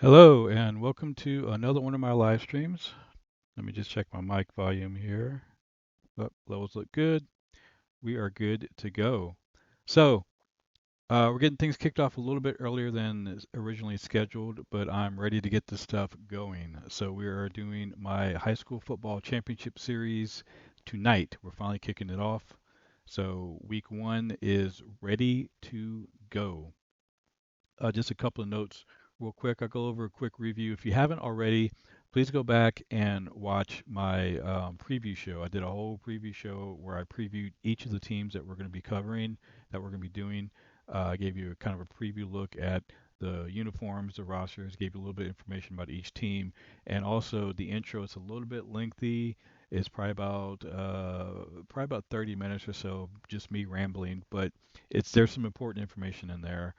Hello and welcome to another one of my live streams. Let me just check my mic volume here. Oh, levels look good. We are good to go. So, we're getting things kicked off a little bit earlier than originally scheduled, but I'm ready to get this stuff going. So, we are doing my high school football championship series tonight. We're finally kicking it off. So, week one is ready to go. Just a couple of notes real quick. I'll go over a quick review. If you haven't already, please go back and watch my preview show. I did a whole preview show where I previewed each of the teams that we're going to be covering, that we're going to be doing. I gave you a kind of a preview look at the uniforms, the rosters, gave you a little bit of information about each team, and also the intro. It's a little bit lengthy. It's probably about 30 minutes or so, just me rambling, but there's some important information in there,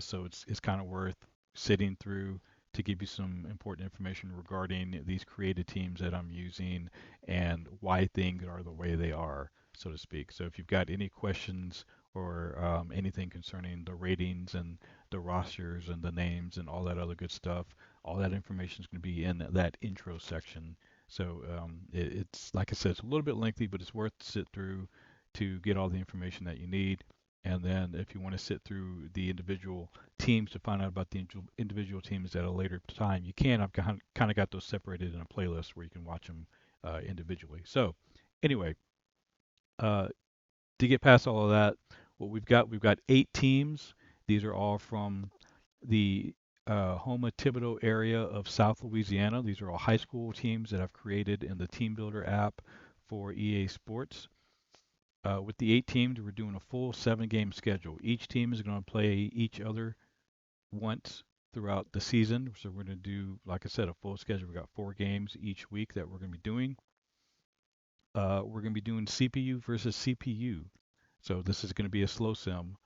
so it's kind of worth sitting through to give you some important information regarding these created teams that I'm using and why things are the way they are, so to speak. So if you've got any questions or anything concerning the ratings and the rosters and the names and all that other good stuff, all that information is going to be in that intro section. So it's like I said, it's a little bit lengthy, but it's worth to sit through to get all the information that you need. And then if you want to sit through the individual teams to find out about the individual teams at a later time, you can. I've kind of got those separated in a playlist where you can watch them individually. So anyway, uh, to get past all of that, what we've got 8 teams. These are all from the Houma Thibodaux area of South Louisiana. These are all high school teams that I've created in the Team Builder app for EA Sports. With the 8 teams, we're doing a full 7 game schedule. Each team is going to play each other once throughout the season. So we're going to do, like I said, a full schedule. We've got 4 games each week that we're going to be doing. We're going to be doing CPU versus CPU. So this is going to be a slow sim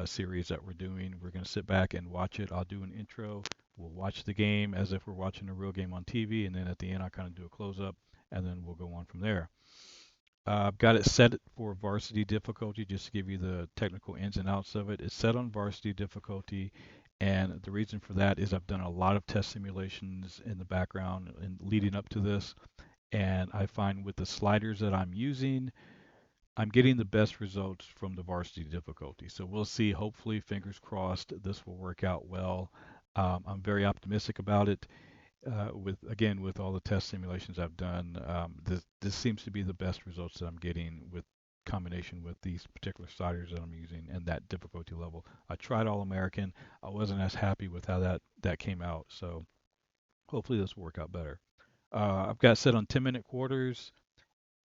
series that we're doing. We're going to sit back and watch it. I'll do an intro. We'll watch the game as if we're watching a real game on TV, and then at the end, I'll kind of do a close up, and then we'll go on from there. I've got it set for varsity difficulty just to give you the technical ins and outs of it. It's set on varsity difficulty, and the reason for that is I've done a lot of test simulations in the background and leading up to this, and I find with the sliders that I'm using, I'm getting the best results from the varsity difficulty. So we'll see. Hopefully, fingers crossed, this will work out well. I'm very optimistic about it. With all the test simulations I've done, this seems to be the best results that I'm getting with combination with these particular sliders that I'm using and that difficulty level. I tried All American. I wasn't as happy with how that came out. So hopefully this will work out better. I've got set on 10-minute quarters.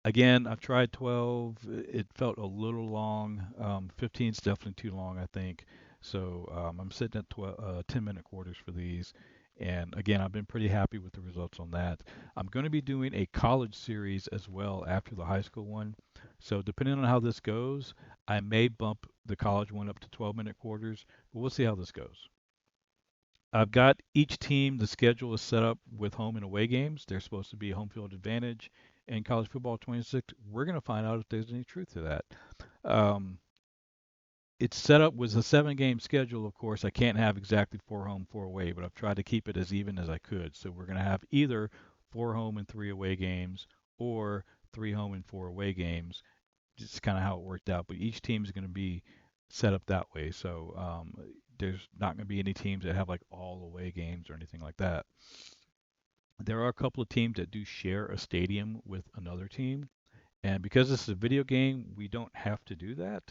Again, I've tried 12. It felt a little long. 15 is definitely too long, I think. So I'm sitting at 10-minute quarters for these. And again, I've been pretty happy with the results on that. I'm going to be doing a college series as well after the high school one. So depending on how this goes, I may bump the college one up to 12-minute quarters, but we'll see how this goes. I've got each team, the schedule is set up with home and away games. They're supposed to be home field advantage. In college football 26, we're going to find out if there's any truth to that. Um, it's set up with a 7 game schedule, of course. I can't have exactly 4 home, 4 away, but I've tried to keep it as even as I could. So we're going to have either 4 home and 3 away games or 3 home and 4 away games. Just kind of how it worked out. But each team is going to be set up that way. So there's not going to be any teams that have like all away games or anything like that. There are a couple of teams that do share a stadium with another team. And because this is a video game, we don't have to do that.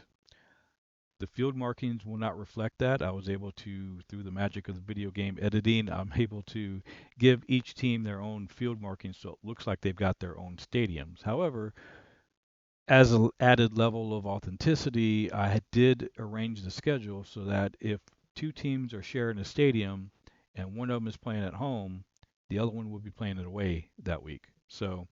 The field markings will not reflect that. I was able to, through the magic of the video game editing, I'm able to give each team their own field markings so it looks like they've got their own stadiums. However, as an added level of authenticity, I did arrange the schedule so that if 2 teams are sharing a stadium and one of them is playing at home, the other one will be playing it away that week. So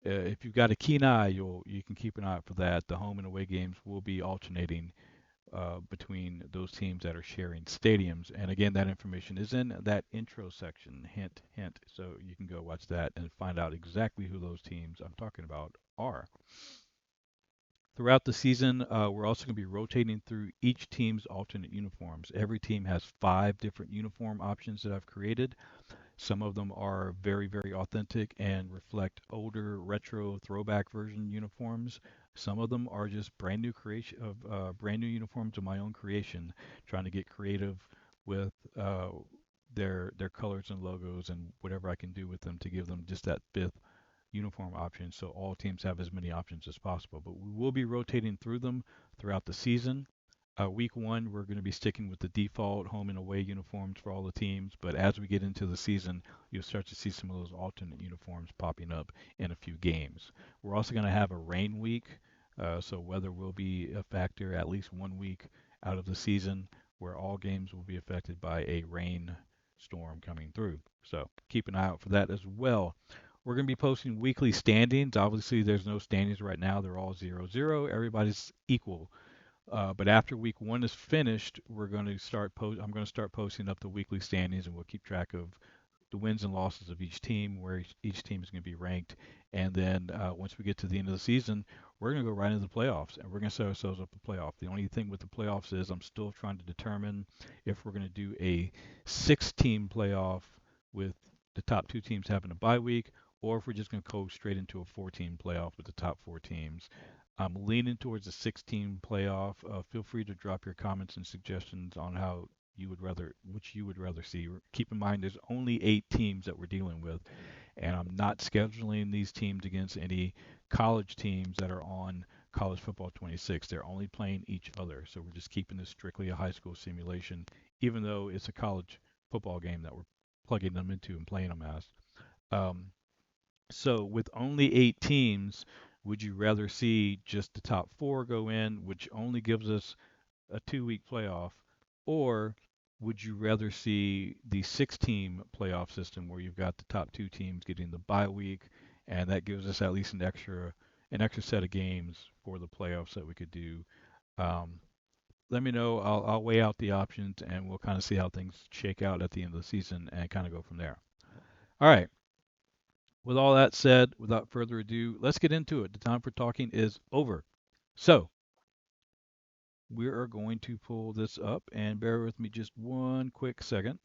if you've got a keen eye, you can keep an eye out for that. The home and away games will be alternating between those teams that are sharing stadiums. And again, that information is in that intro section. Hint, hint. So you can go watch that and find out exactly who those teams I'm talking about are. Throughout the season, we're also going to be rotating through each team's alternate uniforms. Every team has 5 different uniform options that I've created. Some of them are very, very authentic and reflect older retro throwback version uniforms. Some of them are just brand new uniforms of my own creation, trying to get creative with their colors and logos and whatever I can do with them to give them just that fifth uniform option. So all teams have as many options as possible. But we will be rotating through them throughout the season. Week 1, we're going to be sticking with the default home and away uniforms for all the teams, but as we get into the season, you'll start to see some of those alternate uniforms popping up in a few games. We're also going to have a rain week, so weather will be a factor at least one week out of the season where all games will be affected by a rain storm coming through. So keep an eye out for that as well. We're going to be posting weekly standings. Obviously, there's no standings right now. They're all 0-0. Everybody's equal. But after week 1 is finished, we're going to I'm going to start posting up the weekly standings, and we'll keep track of the wins and losses of each team, where each team is going to be ranked. And then once we get to the end of the season, we're going to go right into the playoffs, and we're going to set ourselves up the playoff. The only thing with the playoffs is I'm still trying to determine if we're going to do a 6-team playoff with the top 2 teams having a bye week, or if we're just going to go straight into a 4-team playoff with the top 4 teams. I'm leaning towards a 16 playoff. Feel free to drop your comments and suggestions on which you would rather see. Keep in mind, there's only 8 teams that we're dealing with, and I'm not scheduling these teams against any college teams that are on College Football 26. They're only playing each other, so we're just keeping this strictly a high school simulation, even though it's a college football game that we're plugging them into and playing them as. Um, so with only 8 teams, would you rather see just the top 4 go in, which only gives us a 2-week playoff, or would you rather see the 6-team playoff system where you've got the top 2 teams getting the bye week, and that gives us at least an extra set of games for the playoffs that we could do? Um, Let me know. I'll weigh out the options, and we'll kind of see how things shake out at the end of the season and kind of go from there. All right. With all that said, without further ado, let's get into it. The time for talking is over. So, we are going to pull this up, and bear with me just one quick second.